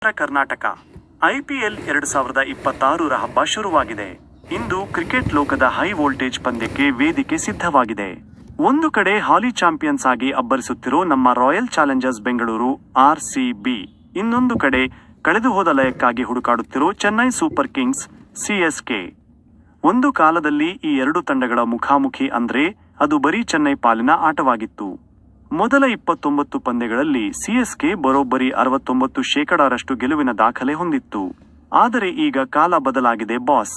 Karnataka IPL 2026ರ ಹಬ್ಬ ಶುರುವಾಗಿದೆ. ಇಂದು cricket ಲೋಕದ ಹೈ ವೋಲ್ಟೇಜ್ ಪಂದ್ಯಕ್ಕೆ ವೇದಿಕೆ ಸಿದ್ಧವಾಗಿದೆ. ಒಂದು ಕಡೆ ಹಾಲಿ ಚಾಂಪಿಯನ್ಸ್ ಆಗಿ ಅಬ್ಬರಿಸುತ್ತಿರೋ ನಮ್ಮ ರಾಯಲ್ ಚಾಲೆಂಜರ್ಸ್ ಬೆಂಗಳೂರು (RCB), ಇನ್ನೊಂದು ಕಡೆ ಕಳೆದುಹೋದ ಲಯಕ್ಕಾಗಿ ಹುಡುಕಾಡುತ್ತಿರೋ ಚೆನ್ನೈ ಸೂಪರ್ ಕಿಂಗ್ಸ್ (CSK). ಒಂದು ಕಾಲದಲ್ಲಿ ಈ ಎರಡು ತಂಡಗಳ ಮುಖಾಮುಖಿ ಅಂದ್ರೆ ಅದು ಬರೀ ಚೆನ್ನೈ ಪಾಲಿನ ಆಟವಾಗಿತ್ತು. ಮೊದಲ 29 ಪಂದ್ಯಗಳಲ್ಲಿ CSK ಬರೋಬ್ಬರಿ 69% ಗೆಲುವಿನ ದಾಖಲೆ ಹೊಂದಿತ್ತು. ಆದರೆ ಈಗ ಕಾಲ ಬದಲಾಗಿದೆ ಬಾಸ್.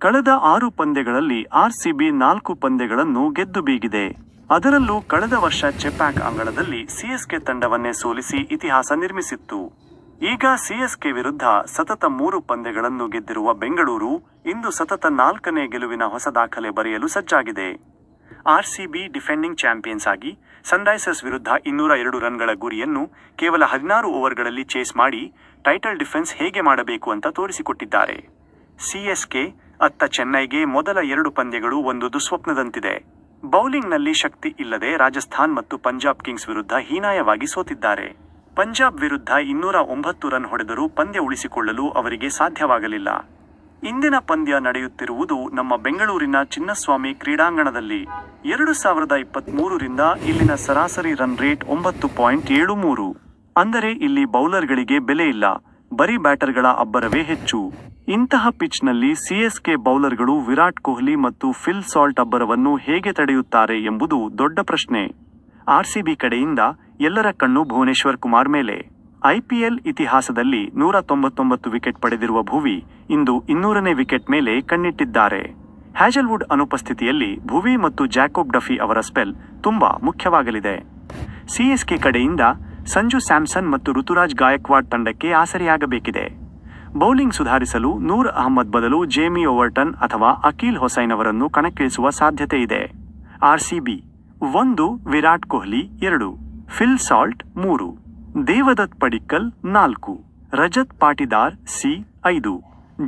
ಕಳೆದ 6 ಪಂದ್ಯಗಳಲ್ಲಿ RCB 4 ಪಂದ್ಯಗಳನ್ನು ಗೆದ್ದು ಬೀಗಿದೆ. ಅದರಲ್ಲೂ ಕಳೆದ ವರ್ಷ ಚೆಪಾಕ್ ಅಂಗಳದಲ್ಲಿ CSK ತಂಡವನ್ನೇ ಸೋಲಿಸಿ ಇತಿಹಾಸ ನಿರ್ಮಿಸಿತ್ತು. ಈಗ CSK ವಿರುದ್ಧ ಸತತ 3 ಪಂದ್ಯಗಳನ್ನು ಗೆದ್ದಿರುವ ಬೆಂಗಳೂರು ಇಂದು ಸತತ 4ನೇ ಗೆಲುವಿನ ಹೊಸ ದಾಖಲೆ ಬರೆಯಲು ಸಜ್ಜಾಗಿದೆ. RCB ಡಿಫೆಂಡಿಂಗ್ ಚಾಂಪಿಯನ್ಸ್ ಆಗಿ ಸನ್ರೈಸರ್ಸ್ ವಿರುದ್ಧ 202 ರನ್ಗಳ ಗುರಿಯನ್ನು ಕೇವಲ 16 ಓವರ್ಗಳಲ್ಲಿ ಚೇಸ್ ಮಾಡಿ ಟೈಟಲ್ ಡಿಫೆನ್ಸ್ ಹೇಗೆ ಮಾಡಬೇಕು ಅಂತ ತೋರಿಸಿಕೊಟ್ಟಿದ್ದಾರೆ. CSK ಅತ್ತ ಚೆನ್ನೈಗೆ ಮೊದಲ 2 ಪಂದ್ಯಗಳು ಒಂದು ದುಸ್ವಪ್ನದಂತಿದೆ. ಬೌಲಿಂಗ್ನಲ್ಲಿ ಶಕ್ತಿ ಇಲ್ಲದೆ ರಾಜಸ್ಥಾನ್ ಮತ್ತು ಪಂಜಾಬ್ ಕಿಂಗ್ಸ್ ವಿರುದ್ಧ ಹೀನಾಯವಾಗಿ ಸೋತಿದ್ದಾರೆ. ಪಂಜಾಬ್ ವಿರುದ್ಧ 209 ರನ್ ಹೊಡೆದರೂ ಪಂದ್ಯ ಉಳಿಸಿಕೊಳ್ಳಲು ಅವರಿಗೆ ಸಾಧ್ಯವಾಗಲಿಲ್ಲ. ಇಂದಿನ ಪಂದ್ಯ ನಡೆಯುತ್ತಿರುವುದು ನಮ್ಮ ಬೆಂಗಳೂರಿನ ಚಿನ್ನಸ್ವಾಮಿ ಕ್ರೀಡಾಂಗಣದಲ್ಲಿ. 2023ರಿಂದ ಇಲ್ಲಿನ ಸರಾಸರಿ ರನ್ ರೇಟ್ 9.73. ಅಂದರೆ ಇಲ್ಲಿ ಬೌಲರ್ಗಳಿಗೆ ಬೆಲೆ ಇಲ್ಲ, ಬರೀ ಬ್ಯಾಟರ್ಗಳ ಅಬ್ಬರವೇ ಹೆಚ್ಚು. ಇಂತಹ ಪಿಚ್ನಲ್ಲಿ CSK ಬೌಲರ್ಗಳು ವಿರಾಟ್ ಕೊಹ್ಲಿ ಮತ್ತು ಫಿಲ್ ಸಾಲ್ಟ್ ಅಬ್ಬರವನ್ನು ಹೇಗೆ ತಡೆಯುತ್ತಾರೆ ಎಂಬುದು ದೊಡ್ಡ ಪ್ರಶ್ನೆ. RCB ಕಡೆಯಿಂದ ಎಲ್ಲರ ಕಣ್ಣು ಭುವನೇಶ್ವರ್ ಕುಮಾರ್ ಮೇಲೆ. IPL ಇತಿಹಾಸದಲ್ಲಿ 199 ವಿಕೆಟ್ ಪಡೆದಿರುವ ಭುವಿ ಇಂದು 200ನೇ ವಿಕೆಟ್ ಮೇಲೆ ಕಣ್ಣಿಟ್ಟಿದ್ದಾರೆ. ಹ್ಯಾಜಲ್ವುಡ್ ಅನುಪಸ್ಥಿತಿಯಲ್ಲಿ ಭುವಿ ಮತ್ತು ಜಾಕೋಬ್ ಡಫಿ ಅವರ ಸ್ಪೆಲ್ ತುಂಬಾ ಮುಖ್ಯವಾಗಲಿದೆ. CSK ಕಡೆಯಿಂದ ಸಂಜು ಸ್ಯಾಮ್ಸನ್ ಮತ್ತು ಋತುರಾಜ್ ಗಾಯಕ್ವಾಡ್ ತಂಡಕ್ಕೆ ಆಸರೆಯಾಗಬೇಕಿದೆ. ಬೌಲಿಂಗ್ ಸುಧಾರಿಸಲು ನೂರ್ ಅಹ್ಮದ್ ಬದಲು ಜೇಮಿ ಓವರ್ಟನ್ ಅಥವಾ ಅಕೀಲ್ ಹೊಸೈನ್ ಅವರನ್ನು ಕಣಕ್ಕಿಳಿಸುವ ಸಾಧ್ಯತೆ ಇದೆ. RCB 1 Virat Kohli 2 Phil Salt 3 Devdutt Padikkal 4 Rajat Patidar 5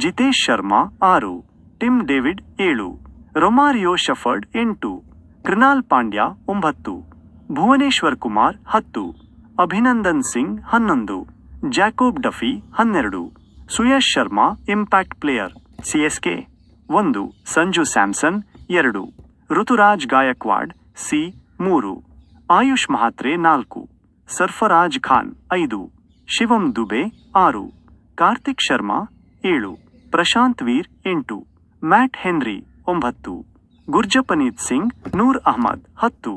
Jitesh Sharma 6 Tim David 7 Romario Shepherd 8 Krunal Pandya 9 Bhuvneshwar Kumar 10 Abhinandan Singh 11 Jacob Duffy 12 Suyash Sharma impact player. CSK 1 Sanju Samson 2 Ruturaj Gaikwad 3 Ayush Mhatre 4 Sarfaraz Khan 5 Shivam Dube 6 Kartik Sharma 7 Prashant Veer 8 Matt Henry 9 Gurjapneet Singh ನೂರ್ ಅಹ್ಮದ್ 10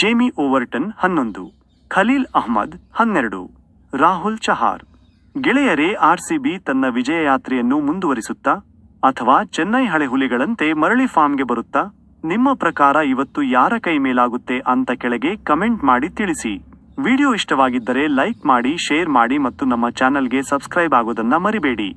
ಜೇಮಿ ಓವರ್ಟನ್ 11 ಖಲೀಲ್ ಅಹ್ಮದ್ 12 ರಾಹುಲ್ ಚಹಾರ್. ಗೆಳೆಯರೇ, RCB ತನ್ನ ವಿಜಯ ಯಾತ್ರೆಯನ್ನು ಮುಂದುವರಿಸುತ್ತಾ ಅಥವಾ ಚೆನ್ನೈ ಹಳೆ ಹುಲಿಗಳಂತೆ ಮರಳಿ ಫಾರ್ಮ್ಗೆ ಬರುತ್ತಾ? ನಿಮ್ಮ ಪ್ರಕಾರ ಇವತ್ತು ಯಾರ ಕೈ ಮೇಲಾಗುತ್ತೆ ಅಂತ ಕೆಳಗೆ ಕಮೆಂಟ್ ಮಾಡಿ ತಿಳಿಸಿ. ವಿಡಿಯೋ ಇಷ್ಟವಾಗಿದ್ದರೆ ಲೈಕ್ ಮಾಡಿ, ಶೇರ್ ಮಾಡಿ ಮತ್ತು ನಮ್ಮ ಚಾನಲ್ಗೆ ಸಬ್ಸ್ಕ್ರೈಬ್ ಆಗೋದನ್ನ ಮರಿಬೇಡಿ.